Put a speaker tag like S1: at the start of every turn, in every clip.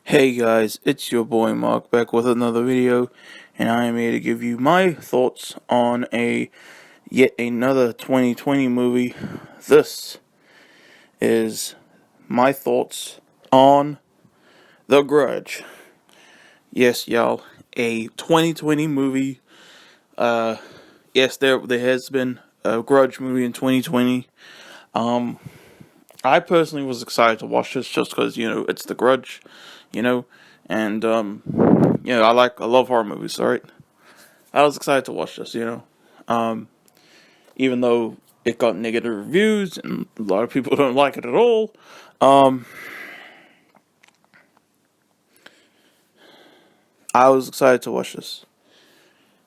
S1: Hey guys, it's your boy Mark back with another video, and I am here to give you my thoughts on yet another 2020 movie. This is my thoughts on The Grudge. Yes, y'all, a 2020 movie. Yes, there has been a Grudge movie in 2020. I personally was excited to watch this just because it's The Grudge, and I love horror movies. All right, I was excited to watch this. Even though it got negative reviews and a lot of people don't like it at all. I was excited to watch this.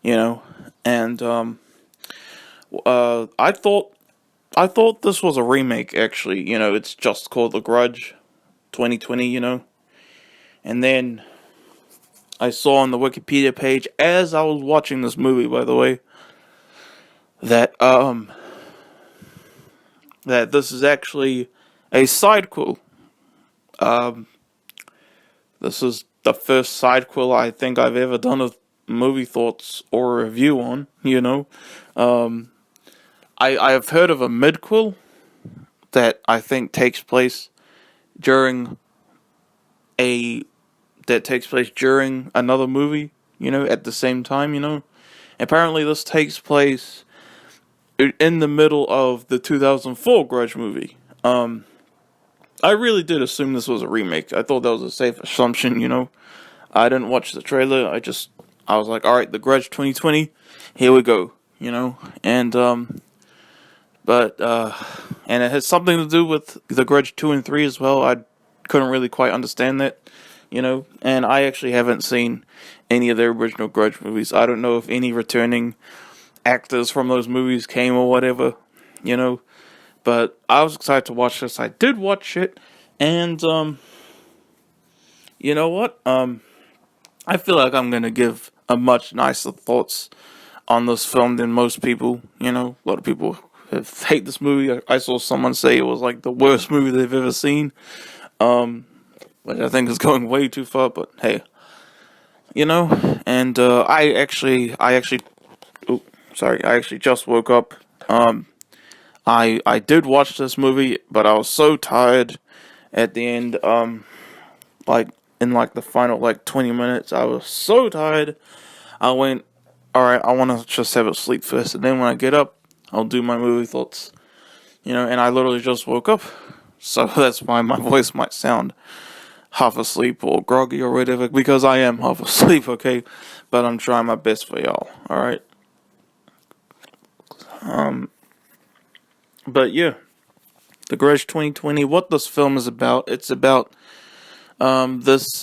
S1: And I thought this was a remake. Actually, it's just called The Grudge, 2020. And then I saw on the Wikipedia page as I was watching this movie, by the way, that that this is actually a sidequel. This is the first sidequel I think I've ever done a movie thoughts or review on. I have heard of a midquel that I think takes place during a that takes place during another movie. At the same time. Apparently this takes place in the middle of the 2004 Grudge movie. I really did assume this was a remake. I thought that was a safe assumption. I didn't watch the trailer. I was like, all right, The Grudge 2020, here we go. And and it has something to do with The Grudge 2 and 3 as well. I couldn't really quite understand that. And I actually haven't seen any of the original Grudge movies. I don't know if any returning actors from those movies came or whatever, but I was excited to watch this. I did watch it, and you know what? I feel like I'm gonna give a much nicer thoughts on this film than most people. A lot of people hate this movie. I saw someone say it was like the worst movie they've ever seen, which I think is going way too far. But hey, and I actually just woke up. I did watch this movie, but I was so tired at the end. Like in like the final 20 minutes, I was so tired. I went, all right, I want to just have a sleep first, and then when I get up, I'll do my movie thoughts. And I literally just woke up, so that's why my voice might sound half asleep or groggy or whatever, because I am half asleep, okay? But I'm trying my best for y'all, all right? But yeah, The Grudge 2020. What this film is about? It's about this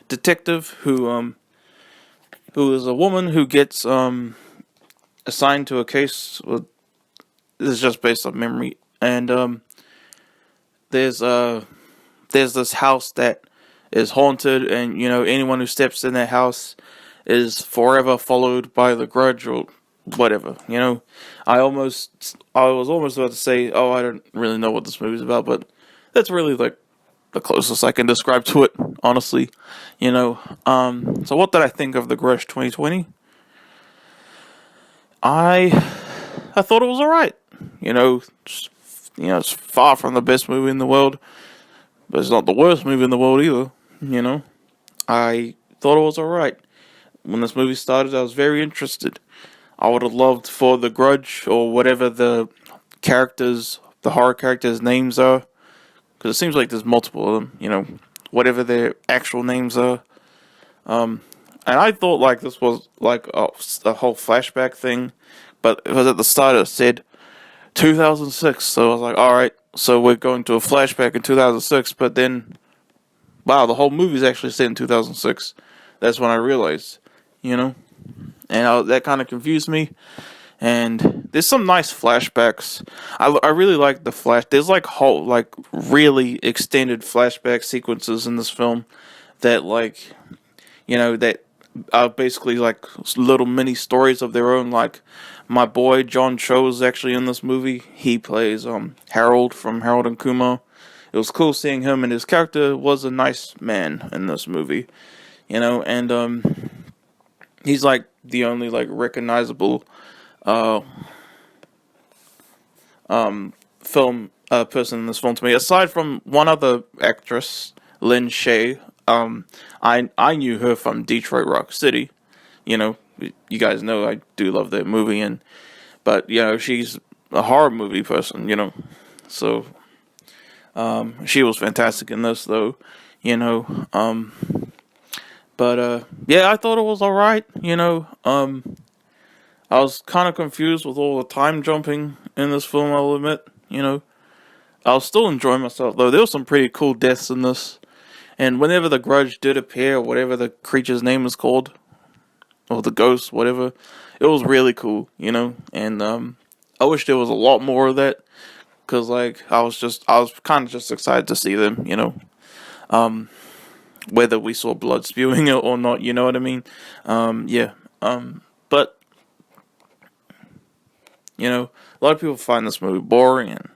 S1: detective who is a woman who gets assigned to a case. This is just based on memory, and there's this house that is haunted, and anyone who steps in that house is forever followed by the Grudge or whatever. I was almost about to say, oh, I don't really know what this movie's about, but that's really like the closest I can describe to it, honestly. So what did I think of The Grudge 2020? I thought it was alright. It's far from the best movie in the world, but it's not the worst movie in the world either. I thought it was alright. When this movie started, I was very interested. I would have loved for The Grudge, or whatever the horror characters' names are, because it seems like there's multiple of them, whatever their actual names are. And I thought like this was like a whole flashback thing, but it was at the start it said 2006, so I was like, alright, so we're going to a flashback in 2006, but then, wow, the whole movie's actually set in 2006. That's when I realized, and that kind of confused me. And there's some nice flashbacks. I really like the flash. There's like really extended flashback sequences in this film that that are basically like little mini stories of their own. Like my boy John Cho is actually in this movie. He plays Harold from Harold and Kumar, it was cool seeing him, and his character was a nice man in this movie, and he's like the only like recognizable uh film person in this film to me, aside from one other actress, Lynn Shay. I knew her from Detroit Rock City. You guys know I do love that movie, but she's a horror movie person. So she was fantastic in this, though. But yeah, I thought it was all right. I was kind of confused with all the time jumping in this film, I'll admit. I was still enjoying myself, though. There were some pretty cool deaths in this. And whenever the Grudge did appear, whatever the creature's name is called, or the ghost, whatever, it was really cool, And I wish there was a lot more of that, because like I was kind of just excited to see them, whether we saw blood spewing or not, you know what I mean? Yeah. But a lot of people find this movie boring and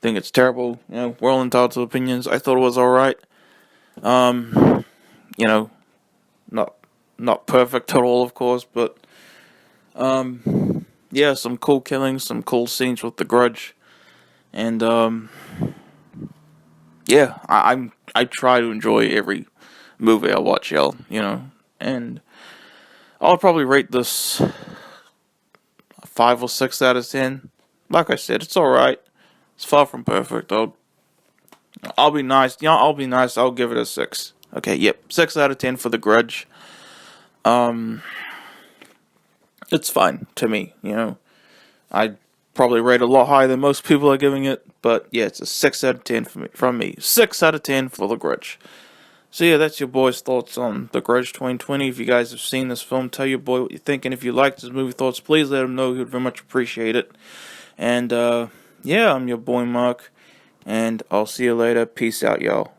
S1: think it's terrible. We're all entitled to opinions. I thought it was all right. Not perfect at all, of course, but yeah, some cool killings, some cool scenes with the Grudge, and yeah, I try to enjoy every movie I watch, y'all. And I'll probably rate this 5 or 6 out of 10. Like I said, it's all right. It's far from perfect. I'll be nice. I'll be nice. I'll give it a 6. Okay, yep, 6 out of 10 for the Grudge. It's fine to me. I'd probably rate a lot higher than most people are giving it, but yeah, it's a 6 out of 10 from me. 6 out of 10 for the Grudge. So yeah, that's your boy's thoughts on The Grudge 2020. If you guys have seen this film, tell your boy what you think, and if you liked his movie thoughts, please let him know. He would very much appreciate it. And yeah, I'm your boy Mark, and I'll see you later. Peace out, y'all.